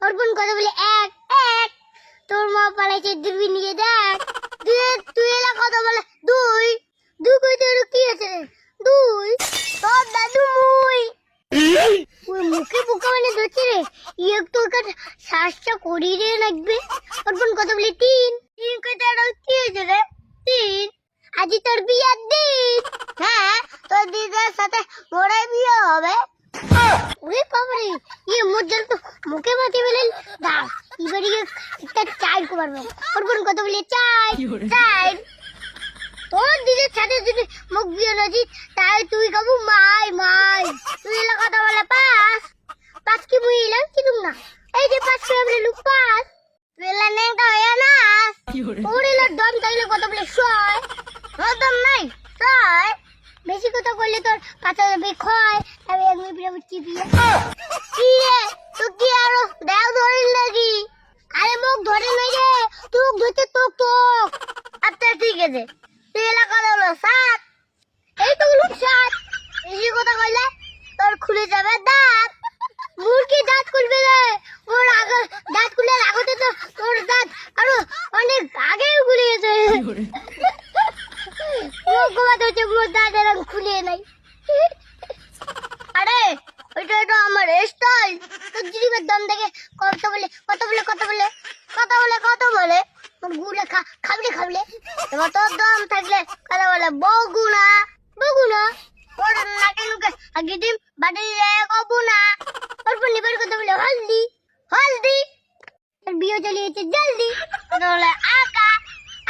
অর্পণ কথা বলে এক এক। তোর মা পালাইছে দূরবীন নিয়ে দেখ। তুই এলা কথা বলে দুই দুই কইতে কি আছে রে? দুই তোর দাদু মুই ওই মুখে বোকা মানে ধরছে রে। একটু ওকে শ্বাসটা করিয়ে দিয়ে লাগবে। অর্পণ কথা বলে তিন কইতে কি আছে রে? তিন আজি তোর বিয়ার দিন। হ্যাঁ তোর দিদার সাথে মোরে বিয়ে হবে। ওরে বাবারে মোর জল তো মুখে মাটি বেলেন দাও এবারে একটা চাই করবো। অর্পণ কথা বলে চাই চাই তোর দিদির সাথে যদি মুখ বিয়ে নাজি তাই তুই খাবো মাই মাই। তুই এলা কথা বলে পাস পাস কি মুই এলাম কিনুম না। এই যে পাস করে আমরা লুক পাস তুই এলা নেংটা হয়ে না ওর এলা দম থাকলে কথা বলে শয়। দম নাই শয় বেশি কথা বললে তোর পাতা যাবে ক্ষয়। আমি এক মিনিট পরে চিপিয়ে কি রে তুই কি আরো দেও ধরিল নাকি? আরে মুখ ধরে নাই রে তুই ধরতে তোক তোক। আচ্ছা ঠিক আছে তুই এলাকা হলো সাত। এই তো লোক সাত বেশি কথা কইলে তোর খুলে যাবে দাঁত। মুরগি দাঁত খুলবে রে ওর আগে দাঁত খুলে আগতে তো তোর দাঁত আরো অনেক আগেই খুলে গেছে। মোর দাঁত এরকম খুলে নাই। আরে ওইটা তো আমার স্টাইল। তোর জিরিবের দম দেখে কথা বলে কথা বলে কথা বলে কথা বলে কথা বলে তোর গুলে খাবলে খাবলে। এবার তোর দম থাকলে কথা বলে বগুনা বগুনা ওর নাকে নুকে আগে ডিম বাড়ি কবু না। অর্পণ এবার কথা বলে হলদি হলদি। তোর বিয়ে চলিয়েছে জলদি কথা বলে আকা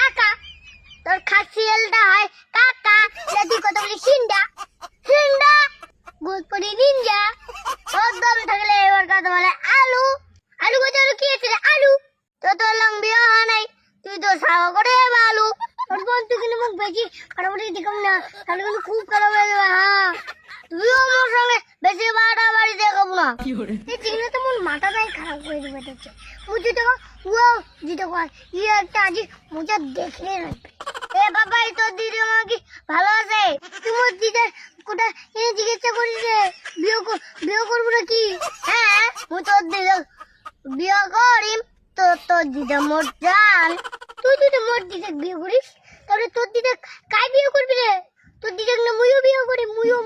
আকা। তোর খাসিয়ালটা হয় কাকা। তুই কথা বলি সিন্ডা সিন্ডা গোলপরি নিনজা। তোর দম থাকলে এবার কথা বলে আলু আলু কথা কি আছে আলু। তোর লম্বি হয় নাই তুই তো সাওয়া করে আলু। অর্পণ তুই কিন্তু মুখ বেশি কাটাবাটি দেখুন না তাহলে কিন্তু খুব খারাপ হয়ে যাবে। হ্যাঁ তুইও আমার সঙ্গে বেশি বাড়াবাড়ি দেখাবো না। এই চিংড়ি তো মন মাথাটাই খারাপ করে দেবে হচ্ছে মুঝে দেখো ও দিতে কয় ইয়ে একটা আজি মুঝে দেখে রাখবে। এ বাবা তোর দিদি মা কি ভালো আছে? তোমার দিদার কোটা এনে জিজ্ঞাসা করিস রে বিয়ে করবো নাকি? হ্যাঁ মু তোর দিদা বিয়ে করিম তোর দিদা মোর জান। তুই যদি মোর দিদা বিয়ে করিস তাহলে তোর দিদা কাই বিয়ে করবি রে? তোর দিদা না মুইও বিয়ে করি মুইও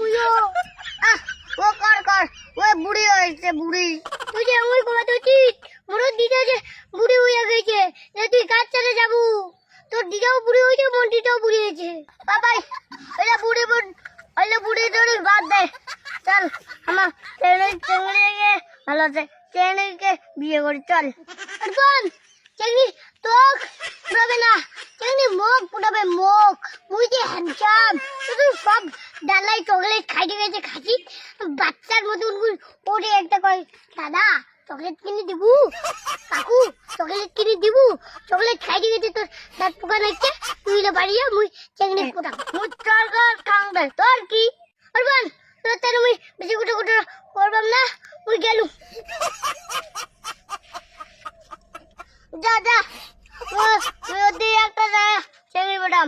ও কর কর ও বুড়ি হয়েছে বুড়ি। তুই যে আমি কমাতে উচিত মোর দিদা যে বুড়ি হয়ে গেছে তুই কাজ চলে যাবো। তোর দিদাও বুড়ি হয়েছে মন্দিরটাও বুড়ি হয়েছে। বাবাই এটা বুড়ি হইলে বুড়ি ধরে বাদ দে। চল আমার চেঙ্গড়িকে ভালো আছে চেঙ্গড়িকে বিয়ে করি চল। অর্পণ চেঙ্গড়ি তোক পুরাবে না চেঙ্গড়ি মুখ পুরাবে মুখ। মুই যে হ্যান্ডসাম শুধু সব ডালাই চকলেট খাইতে গেছে খাচ্ছি বাচ্চার মতন ওরে একটা কয় দাদা চকলেট কিনে দিব কাকু চকলেট কিনে দিব চকলেট খাইতে গেছে তোর দাঁত পোকা নাইছে তুই বাড়িয়া মুই চেঙ্গড়ি পোতা মুই চরকার খাংবে তোর কি? অর্পণ তোর তার মুই বেশি গুটো গুটো করবাম না মুই গেলু যা যা ওই একটা যায় চেঙ্গড়ি বোটাম।